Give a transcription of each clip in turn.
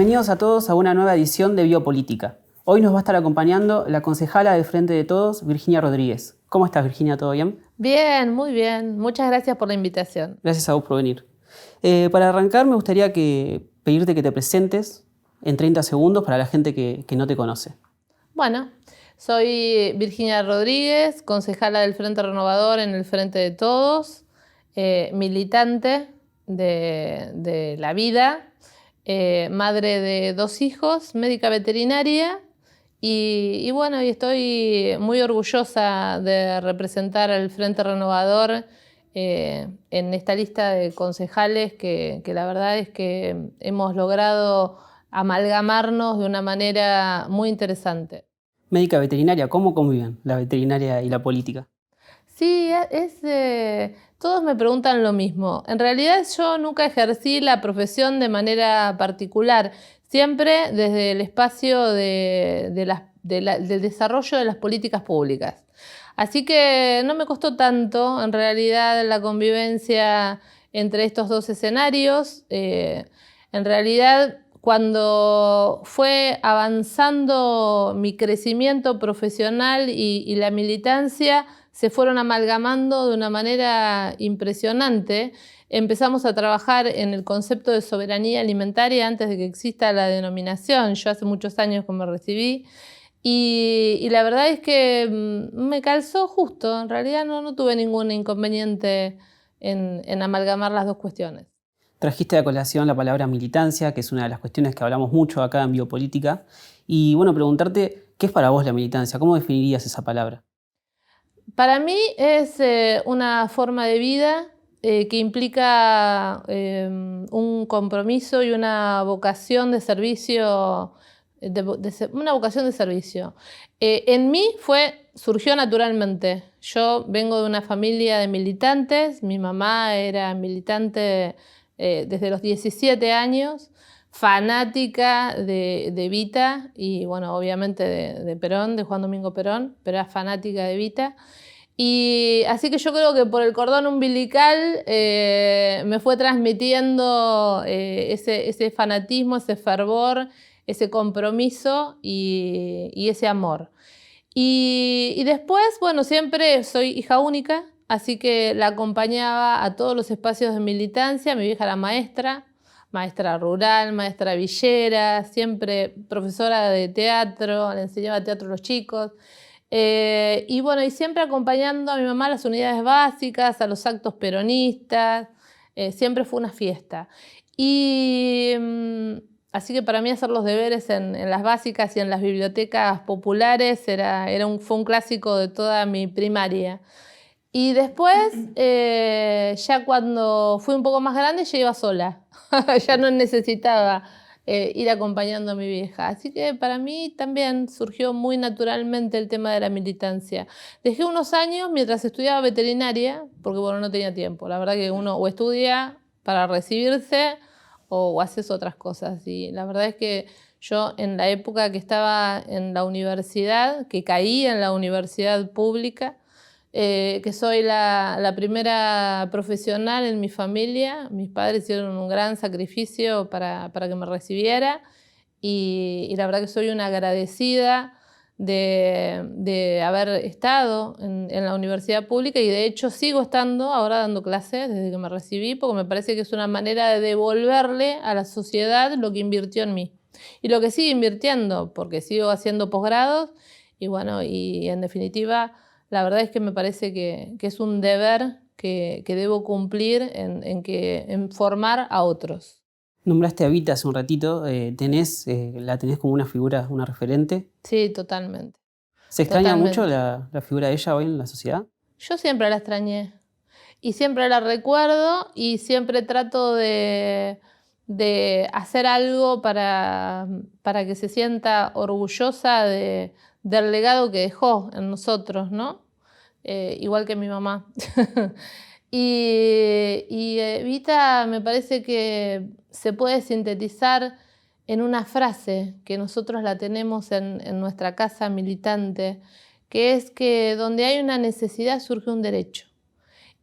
Bienvenidos a todos a una nueva edición de Biopolítica. Hoy nos va a estar acompañando la concejala del Frente de Todos, Virginia Rodríguez. ¿Cómo estás, Virginia? ¿Todo bien? Bien, muy bien. Muchas gracias por la invitación. Gracias a vos por venir. Para arrancar, me gustaría pedirte que te presentes en 30 segundos para la gente que no te conoce. Bueno, soy Virginia Rodríguez, concejala del Frente Renovador en el Frente de Todos, militante de la vida, madre de 2 hijos, médica veterinaria y bueno, y estoy muy orgullosa de representar al Frente Renovador en esta lista de concejales que la verdad es que hemos logrado amalgamarnos de una manera muy interesante. Médica veterinaria, ¿cómo conviven la veterinaria y la política? Sí, todos me preguntan lo mismo. En realidad yo nunca ejercí la profesión de manera particular, siempre desde el espacio del desarrollo de las políticas públicas. Así que no me costó tanto, en realidad, la convivencia entre estos 2 escenarios. En realidad, cuando fue avanzando mi crecimiento profesional y la militancia, se fueron amalgamando de una manera impresionante. Empezamos a trabajar en el concepto de soberanía alimentaria antes de que exista la denominación. Yo hace muchos años que me recibí y la verdad es que me calzó justo. En realidad no tuve ningún inconveniente en amalgamar las 2 cuestiones. Trajiste a colación la palabra militancia, que es una de las cuestiones que hablamos mucho acá en Biopolítica. Y bueno, preguntarte, ¿qué es para vos la militancia? ¿Cómo definirías esa palabra? Para mí es una forma de vida que implica un compromiso y una vocación de servicio, una vocación de servicio. En mí surgió naturalmente. Yo vengo de una familia de militantes, mi mamá era militante desde los 17 años, fanática de Evita y bueno, obviamente de Perón, de Juan Domingo Perón, pero era fanática de Evita. Y así que yo creo que por el cordón umbilical me fue transmitiendo ese fanatismo, ese fervor, ese compromiso y ese amor. Y después, bueno, siempre soy hija única, así que la acompañaba a todos los espacios de militancia. Mi vieja era maestra rural, maestra villera, siempre profesora de teatro, le enseñaba teatro a los chicos. Y bueno, y siempre acompañando a mi mamá a las unidades básicas, a los actos peronistas, siempre fue una fiesta. Y así que para mí hacer los deberes en las básicas y en las bibliotecas populares fue un clásico de toda mi primaria. Y después, ya cuando fui un poco más grande, ya iba sola. Ya no necesitaba ir acompañando a mi vieja. Así que para mí también surgió muy naturalmente el tema de la militancia. Dejé unos años mientras estudiaba veterinaria, porque bueno, no tenía tiempo. La verdad que uno o estudia para recibirse o haces otras cosas. Y la verdad es que yo en la época que estaba en la universidad, que caí en la universidad pública, que soy la primera profesional en mi familia. Mis padres hicieron un gran sacrificio para que me recibiera y la verdad que soy una agradecida de haber estado en la universidad pública y de hecho sigo estando ahora dando clases desde que me recibí porque me parece que es una manera de devolverle a la sociedad lo que invirtió en mí y lo que sigue invirtiendo porque sigo haciendo posgrados y bueno, y en definitiva la verdad es que me parece que es un deber que debo cumplir en formar a otros. Nombraste a Evita hace un ratito, la tenés como una figura, una referente. Sí, totalmente. ¿Se extraña mucho Totalmente. la figura de ella hoy en la sociedad? Yo siempre la extrañé y siempre la recuerdo y siempre trato de hacer algo para que se sienta orgullosa del legado que dejó en nosotros, ¿no? Igual que mi mamá. Y Evita me parece que se puede sintetizar en una frase que nosotros la tenemos en nuestra casa militante, que es que donde hay una necesidad surge un derecho.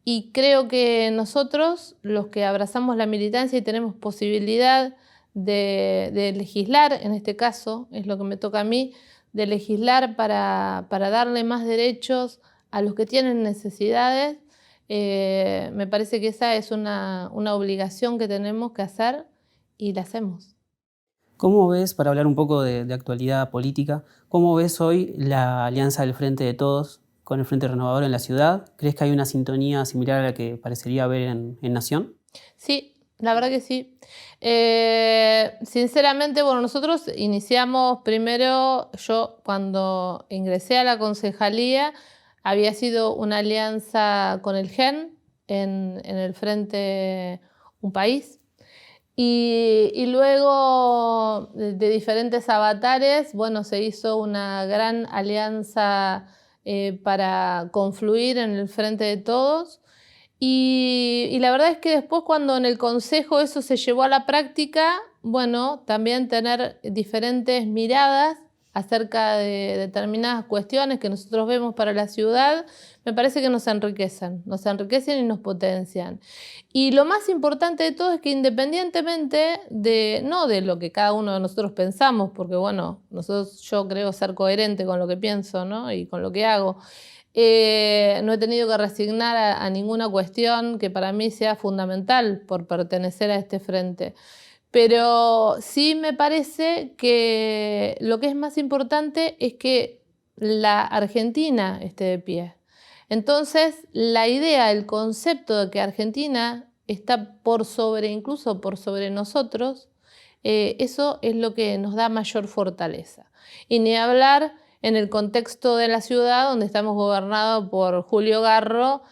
Y creo que nosotros, los que abrazamos la militancia y tenemos posibilidad de legislar, en este caso, es lo que me toca a mí, de legislar para darle más derechos a los que tienen necesidades. Me parece que esa es una obligación que tenemos que hacer y la hacemos. ¿Cómo ves, para hablar un poco de actualidad política, cómo ves hoy la alianza del Frente de Todos con el Frente Renovador en la ciudad? ¿Crees que hay una sintonía similar a la que parecería haber en Nación? Sí, la verdad que sí. Sinceramente, bueno, nosotros iniciamos primero, yo cuando ingresé a la concejalía, había sido una alianza con el GEN en el Frente Un País. Y luego de diferentes avatares, bueno, se hizo una gran alianza para confluir en el Frente de Todos. Y la verdad es que después cuando en el Consejo eso se llevó a la práctica, bueno, también tener diferentes miradas acerca de determinadas cuestiones que nosotros vemos para la ciudad, me parece que nos enriquecen y nos potencian. Y lo más importante de todo es que independientemente no de lo que cada uno de nosotros pensamos, porque bueno, yo creo ser coherente con lo que pienso, ¿no? Y con lo que hago, no he tenido que resignar a ninguna cuestión que para mí sea fundamental por pertenecer a este frente. Pero sí me parece que lo que es más importante es que la Argentina esté de pie. Entonces, la idea, el concepto de que Argentina está incluso por sobre nosotros, eso es lo que nos da mayor fortaleza. Y ni hablar en el contexto de la ciudad donde estamos gobernados por Julio Garro,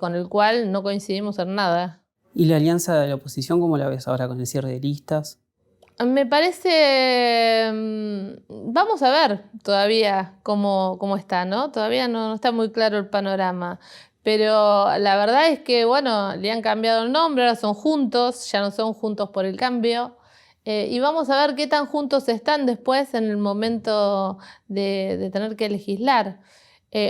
con el cual no coincidimos en nada. ¿Y la alianza de la oposición cómo la ves ahora con el cierre de listas? Me parece, vamos a ver todavía cómo está, ¿no? Todavía no está muy claro el panorama, pero la verdad es que, bueno, le han cambiado el nombre, ahora son Juntos, ya no son Juntos por el Cambio, y vamos a ver qué tan juntos están después en el momento de tener que legislar.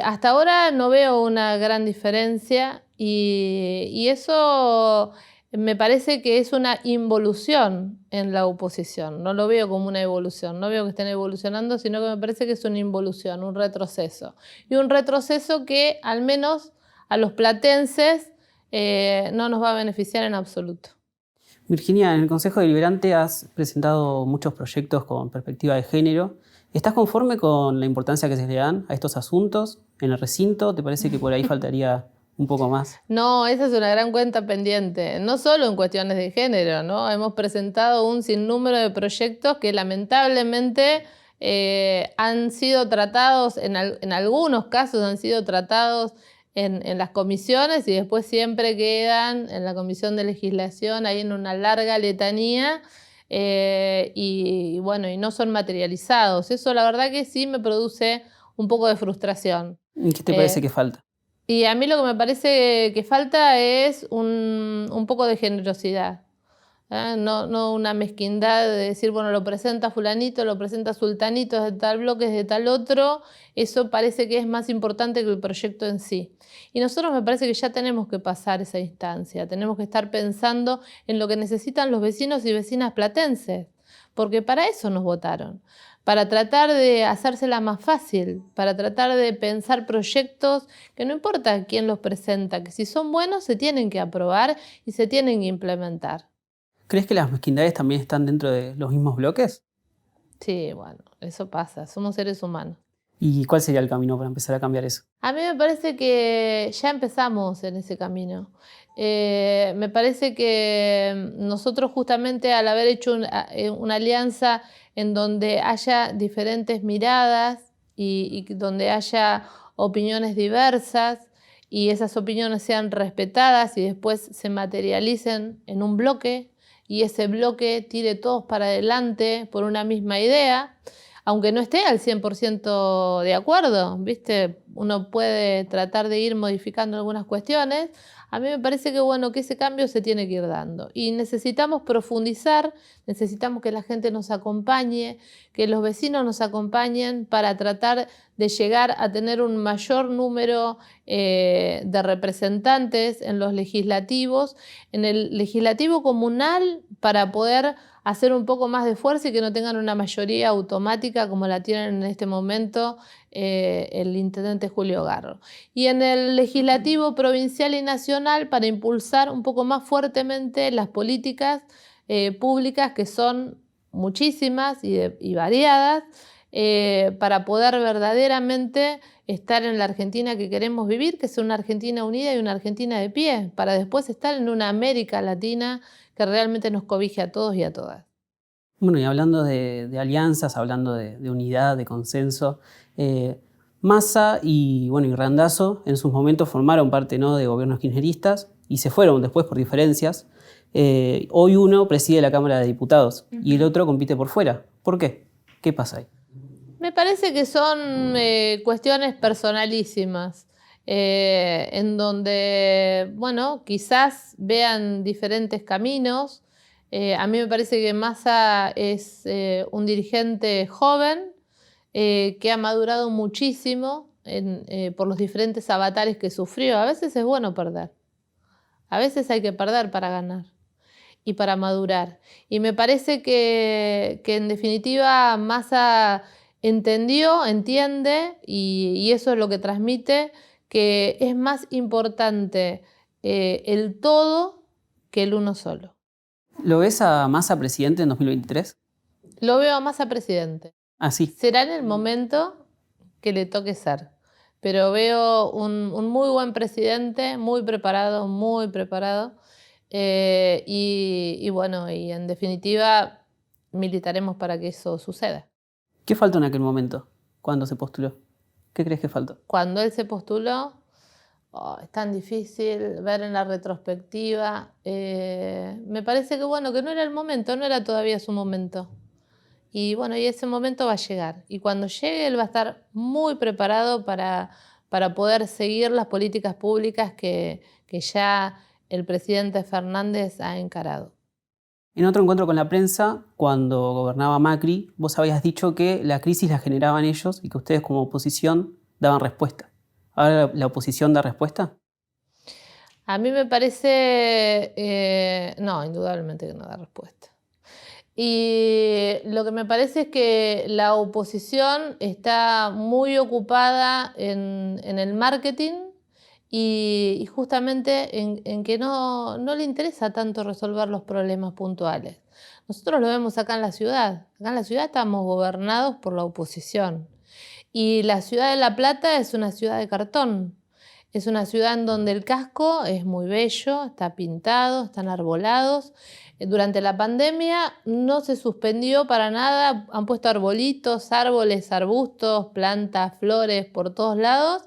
Hasta ahora no veo una gran diferencia y eso me parece que es una involución en la oposición. No lo veo como una evolución, no veo que estén evolucionando, sino que me parece que es una involución, un retroceso. Y un retroceso que al menos a los platenses no nos va a beneficiar en absoluto. Virginia, en el Consejo Deliberante has presentado muchos proyectos con perspectiva de género. ¿Estás conforme con la importancia que se le dan a estos asuntos en el recinto? ¿Te parece que por ahí faltaría un poco más? No, esa es una gran cuenta pendiente, no solo en cuestiones de género, ¿no? Hemos presentado un sinnúmero de proyectos que lamentablemente han sido tratados, en algunos casos han sido tratados en las comisiones y después siempre quedan en la Comisión de Legislación ahí en una larga letanía y bueno, y no son materializados. Eso la verdad que sí me produce un poco de frustración. ¿Y qué te parece que falta? Y a mí lo que me parece que falta es un poco de generosidad. No una mezquindad de decir, bueno, lo presenta fulanito, lo presenta sultanito, es de tal bloque, es de tal otro. Eso parece que es más importante que el proyecto en sí. Y nosotros me parece que ya tenemos que pasar esa instancia. Tenemos que estar pensando en lo que necesitan los vecinos y vecinas platenses. Porque para eso nos votaron. Para tratar de hacérsela más fácil, para tratar de pensar proyectos que no importa quién los presenta, que si son buenos se tienen que aprobar y se tienen que implementar. ¿Crees que las mezquindades también están dentro de los mismos bloques? Sí, bueno, eso pasa, somos seres humanos. ¿Y cuál sería el camino para empezar a cambiar eso? A mí me parece que ya empezamos en ese camino. Me parece que nosotros justamente al haber hecho una alianza en donde haya diferentes miradas y donde haya opiniones diversas y esas opiniones sean respetadas y después se materialicen en un bloque y ese bloque tire todos para adelante por una misma idea, aunque no esté al 100% de acuerdo, ¿viste? Uno puede tratar de ir modificando algunas cuestiones. A mí me parece que, bueno, que ese cambio se tiene que ir dando. Y necesitamos profundizar, necesitamos que la gente nos acompañe, que los vecinos nos acompañen para tratar de llegar a tener un mayor número de representantes en los legislativos, en el legislativo comunal, para poder hacer un poco más de fuerza y que no tengan una mayoría automática como la tienen en este momento el intendente Julio Garro. Y en el legislativo provincial y nacional para impulsar un poco más fuertemente las políticas públicas, que son muchísimas y variadas, para poder verdaderamente estar en la Argentina que queremos vivir, que es una Argentina unida y una Argentina de pie, para después estar en una América Latina que realmente nos cobije a todos y a todas. Bueno, y hablando de alianzas, hablando de unidad, de consenso, Massa y Randazzo en sus momentos formaron parte, ¿no?, de gobiernos kirchneristas y se fueron después por diferencias. Hoy uno preside la Cámara de Diputados y el otro compite por fuera. ¿Por qué? ¿Qué pasa ahí? Me parece que son cuestiones personalísimas, en donde, bueno, quizás vean diferentes caminos. A mí me parece que Massa es un dirigente joven que ha madurado muchísimo por los diferentes avatares que sufrió. A veces es bueno perder, a veces hay que perder para ganar y para madurar. Y me parece que en definitiva Massa entiende y eso es lo que transmite, que es más importante el todo que el uno solo. ¿Lo ves a Massa presidente en 2023? Lo veo a Massa presidente. Ah, sí. Será en el momento que le toque ser. Pero veo un muy buen presidente, muy preparado, y bueno, y en definitiva militaremos para que eso suceda. ¿Qué faltó en aquel momento, cuando se postuló? ¿Qué crees que faltó? Cuando él se postuló, es tan difícil ver en la retrospectiva. Me parece que bueno, que no era el momento, no era todavía su momento. Y bueno, y ese momento va a llegar. Y cuando llegue, él va a estar muy preparado para poder seguir las políticas públicas que ya el presidente Fernández ha encarado. En otro encuentro con la prensa, cuando gobernaba Macri, vos habías dicho que la crisis la generaban ellos y que ustedes como oposición daban respuesta. ¿Ahora la oposición da respuesta? A mí me parece, no, indudablemente que no da respuesta. Y lo que me parece es que la oposición está muy ocupada en el marketing y justamente en que no le interesa tanto resolver los problemas puntuales. Nosotros lo vemos acá en la ciudad. Acá en la ciudad estamos gobernados por la oposición. Y la ciudad de La Plata es una ciudad de cartón. Es una ciudad en donde el casco es muy bello, está pintado, están arbolados. Durante la pandemia no se suspendió para nada, han puesto arbolitos, árboles, arbustos, plantas, flores por todos lados.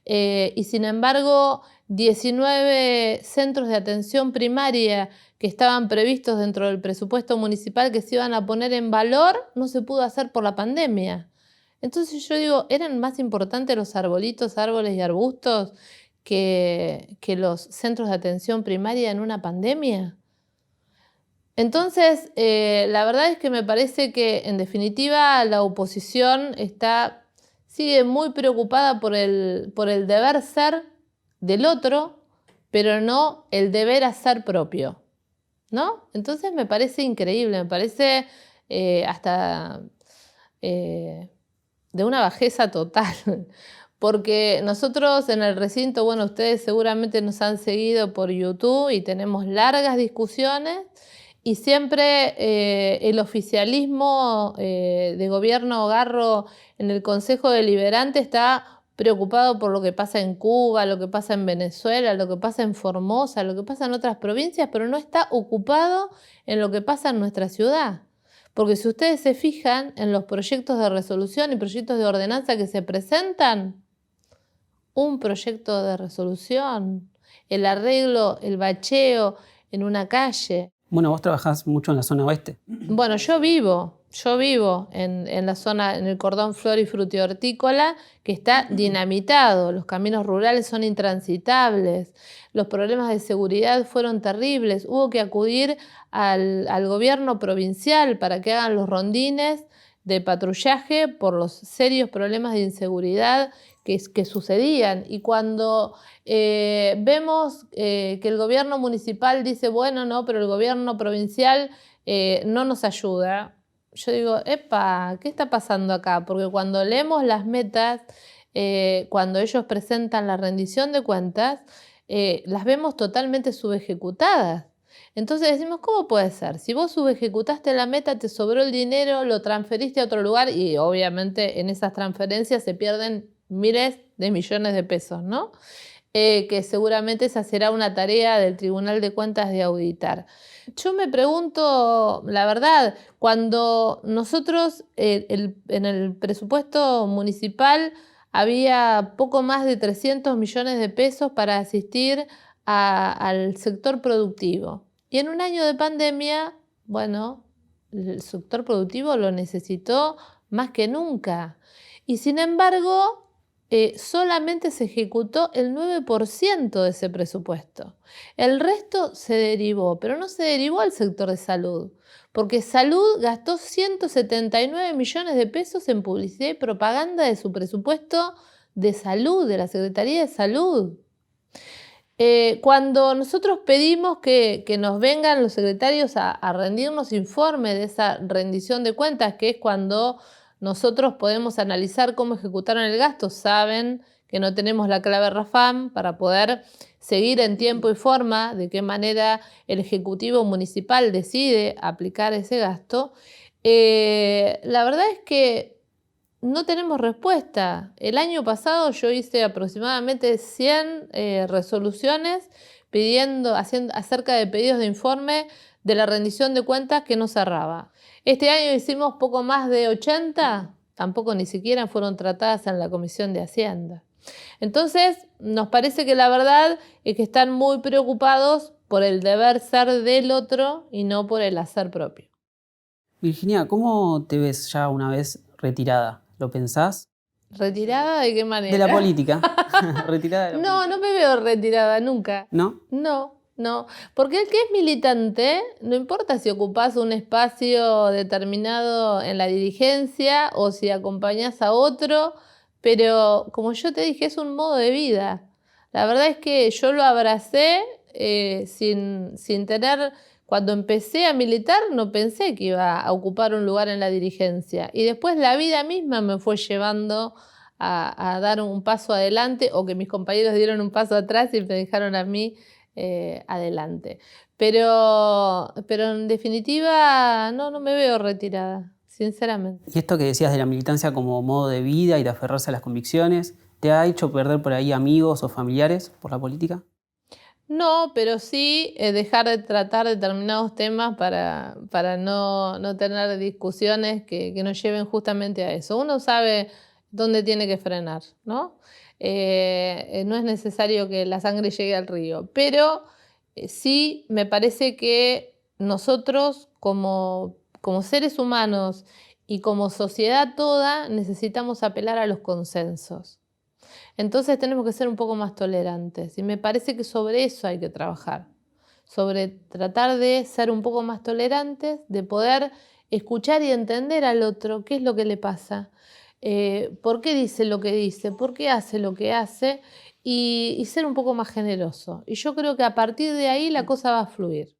Y sin embargo, 19 centros de atención primaria que estaban previstos dentro del presupuesto municipal que se iban a poner en valor, no se pudo hacer por la pandemia. Entonces yo digo, ¿eran más importantes los arbolitos, árboles y arbustos que los centros de atención primaria en una pandemia? Entonces, la verdad es que me parece que en definitiva la oposición sigue muy preocupada por el deber ser del otro, pero no el deber hacer propio, ¿no? Entonces me parece increíble, me parece hasta de una bajeza total, porque nosotros en el recinto, bueno, ustedes seguramente nos han seguido por YouTube y tenemos largas discusiones y siempre el oficialismo de gobierno Garro en el Consejo Deliberante está preocupado por lo que pasa en Cuba, lo que pasa en Venezuela, lo que pasa en Formosa, lo que pasa en otras provincias, pero no está ocupado en lo que pasa en nuestra ciudad. Porque si ustedes se fijan en los proyectos de resolución y proyectos de ordenanza que se presentan, un proyecto de resolución, el arreglo, el bacheo en una calle. Bueno, vos trabajás mucho en la zona oeste. Bueno, yo vivo en la zona, en el cordón flor y frutihortícola, que está dinamitado. Los caminos rurales son intransitables. Los problemas de seguridad fueron terribles. Hubo que acudir al gobierno provincial para que hagan los rondines de patrullaje por los serios problemas de inseguridad que sucedían. Y cuando vemos que el gobierno municipal dice, bueno, no, pero el gobierno provincial no nos ayuda, yo digo, epa, ¿qué está pasando acá? Porque cuando leemos las metas, cuando ellos presentan la rendición de cuentas, las vemos totalmente subejecutadas. Entonces decimos, ¿cómo puede ser? Si vos subejecutaste la meta, te sobró el dinero, lo transferiste a otro lugar y obviamente en esas transferencias se pierden miles de millones de pesos, ¿no? Que seguramente esa será una tarea del Tribunal de Cuentas de auditar. Yo me pregunto, la verdad, cuando nosotros en el presupuesto municipal había poco más de 300 millones de pesos para asistir al sector productivo. Y en un año de pandemia, bueno, el sector productivo lo necesitó más que nunca. Y sin embargo, solamente se ejecutó el 9% de ese presupuesto. El resto se derivó, pero no se derivó al sector de salud, porque salud gastó 179 millones de pesos en publicidad y propaganda de su presupuesto de salud, de la Secretaría de Salud. Cuando nosotros pedimos que nos vengan los secretarios a rendirnos informe de esa rendición de cuentas, que es cuando nosotros podemos analizar cómo ejecutaron el gasto, saben que no tenemos la clave RAFAM para poder seguir en tiempo y forma de qué manera el Ejecutivo Municipal decide aplicar ese gasto. La verdad es que no tenemos respuesta. El año pasado yo hice aproximadamente 100 resoluciones acerca de pedidos de informe de la rendición de cuentas que no cerraba. Este año hicimos poco más de 80, tampoco ni siquiera fueron tratadas en la Comisión de Hacienda. Entonces, nos parece que la verdad es que están muy preocupados por el deber ser del otro y no por el hacer propio. Virginia, ¿cómo te ves ya una vez retirada? ¿Lo pensás? ¿Retirada de qué manera? De la política. Retirada de la política. No me veo retirada nunca. ¿No? No. Porque el que es militante, no importa si ocupás un espacio determinado en la dirigencia o si acompañás a otro, pero como yo te dije, es un modo de vida. La verdad es que yo lo abracé sin tener... Cuando empecé a militar no pensé que iba a ocupar un lugar en la dirigencia y después la vida misma me fue llevando a dar un paso adelante o que mis compañeros dieron un paso atrás y me dejaron a mí adelante. Pero en definitiva no me veo retirada, sinceramente. Y esto que decías de la militancia como modo de vida y de aferrarse a las convicciones, ¿te ha hecho perder por ahí amigos o familiares por la política? No, pero sí dejar de tratar determinados temas para no tener discusiones que nos lleven justamente a eso. Uno sabe dónde tiene que frenar, ¿no? No es necesario que la sangre llegue al río, pero sí me parece que nosotros como seres humanos y como sociedad toda necesitamos apelar a los consensos. Entonces tenemos que ser un poco más tolerantes y me parece que sobre eso hay que trabajar, sobre tratar de ser un poco más tolerantes, de poder escuchar y entender al otro qué es lo que le pasa, por qué dice lo que dice, por qué hace lo que hace y ser un poco más generoso. Y yo creo que a partir de ahí la cosa va a fluir.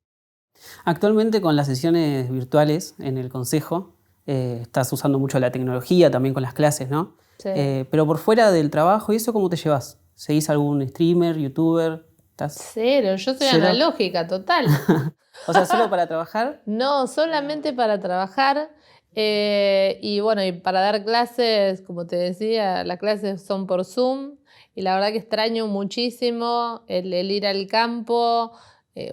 Actualmente con las sesiones virtuales en el Consejo, estás usando mucho la tecnología también con las clases, ¿no? Sí. Pero por fuera del trabajo, ¿y eso cómo te llevas? ¿Seguís algún streamer, youtuber? Cero, yo soy ¿Cero? analógica, total. O sea, ¿solo para trabajar? No, solamente para trabajar y bueno, y para dar clases, como te decía, las clases son por Zoom y la verdad que extraño muchísimo el ir al campo.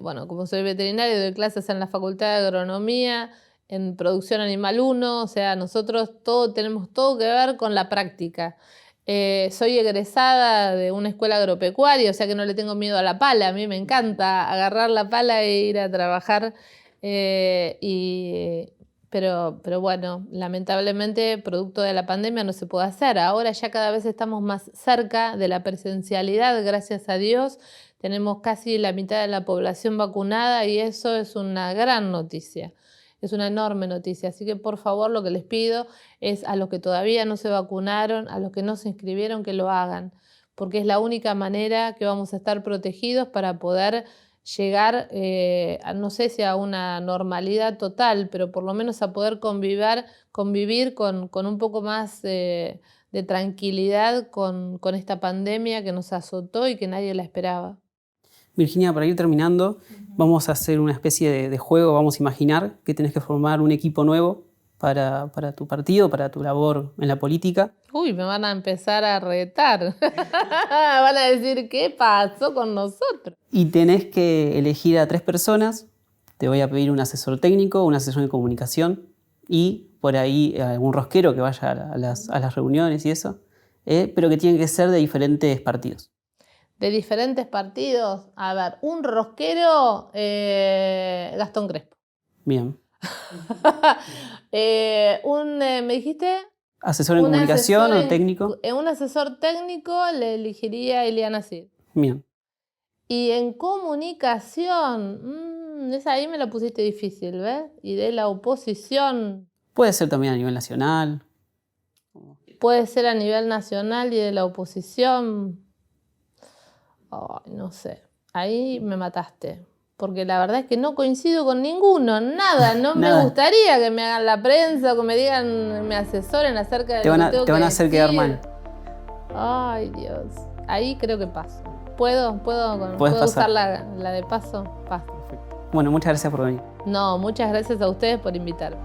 Bueno, como soy veterinario, doy clases en la Facultad de Agronomía, en Producción Animal 1, o sea, nosotros tenemos todo que ver con la práctica. Soy egresada de una escuela agropecuaria, o sea que no le tengo miedo a la pala. A mí me encanta agarrar la pala e ir a trabajar. Pero bueno, lamentablemente, producto de la pandemia no se puede hacer. Ahora ya cada vez estamos más cerca de la presencialidad, gracias a Dios. Tenemos casi la mitad de la población vacunada y eso es una gran noticia. Es una enorme noticia, así que por favor lo que les pido es a los que todavía no se vacunaron, a los que no se inscribieron, que lo hagan, porque es la única manera que vamos a estar protegidos para poder llegar, no sé si a una normalidad total, pero por lo menos a poder convivir con un poco más de tranquilidad con esta pandemia que nos azotó y que nadie la esperaba. Virginia, para ir terminando, vamos a hacer una especie de juego. Vamos a imaginar que tenés que formar un equipo nuevo para tu partido, para tu labor en la política. Uy, me van a empezar a retar. Van a decir, ¿qué pasó con nosotros? Y tenés que elegir a 3 personas. Te voy a pedir un asesor técnico, un asesor de comunicación y por ahí algún rosquero que vaya a las reuniones y eso, pero que tienen que ser de diferentes partidos. De diferentes partidos. A ver, un rosquero, Gastón Crespo. Bien. ¿Me dijiste? ¿Asesor en comunicación o técnico? Un asesor técnico le elegiría a Ileana Cid. Bien. Y en comunicación, esa ahí me la pusiste difícil, ¿ves? Y de la oposición. Puede ser también a nivel nacional. Puede ser a nivel nacional y de la oposición. Ay, no sé. Ahí me mataste. Porque la verdad es que no coincido con ninguno, nada. No Nada. me gustaría que me hagan la prensa o que me digan, me asesoren acerca de lo que tengo que decir. Te van a hacer quedar mal. Ay, Dios. Ahí creo que paso. ¿Puedo pasar. usar la de paso? Paso. Bueno, muchas gracias por venir. No, muchas gracias a ustedes por invitarme.